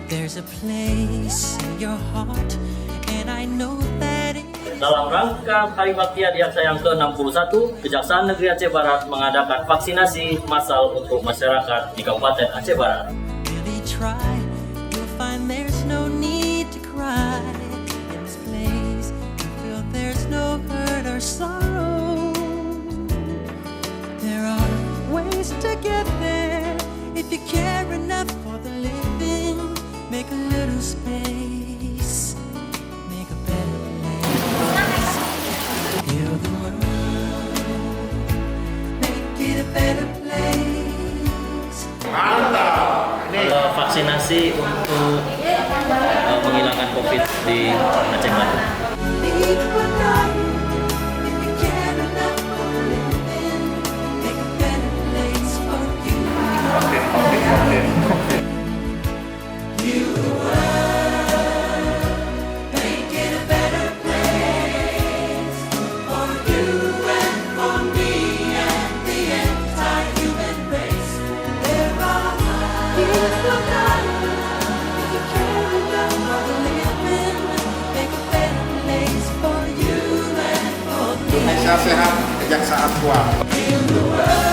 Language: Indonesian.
There's a place in your heart, and I know that it... Dalam rangka Hari Bakti Adiaksa yang ke-61, Kejaksaan Negeri Aceh Barat mengadakan vaksinasi massal untuk masyarakat di Kabupaten Aceh Barat. Really try, you'll find there's no need to cry. In this place, you feel there's no hurt or sorrow. There are ways to get there if you care enough for the living. Make a little space, make a better place. Heal the world, make it a better place. Vaksinasi untuk menghilangkan COVID di Aceh Barat. Leave one night, if you care enough for the living. Make a better place for you. Heal the world, make it a better place for you and for me and the entire human race. There are beautiful nights, if you care enough for the living. Make a better place for you and for me. Indonesia sehat, kejaksaan kuat. Heal the world.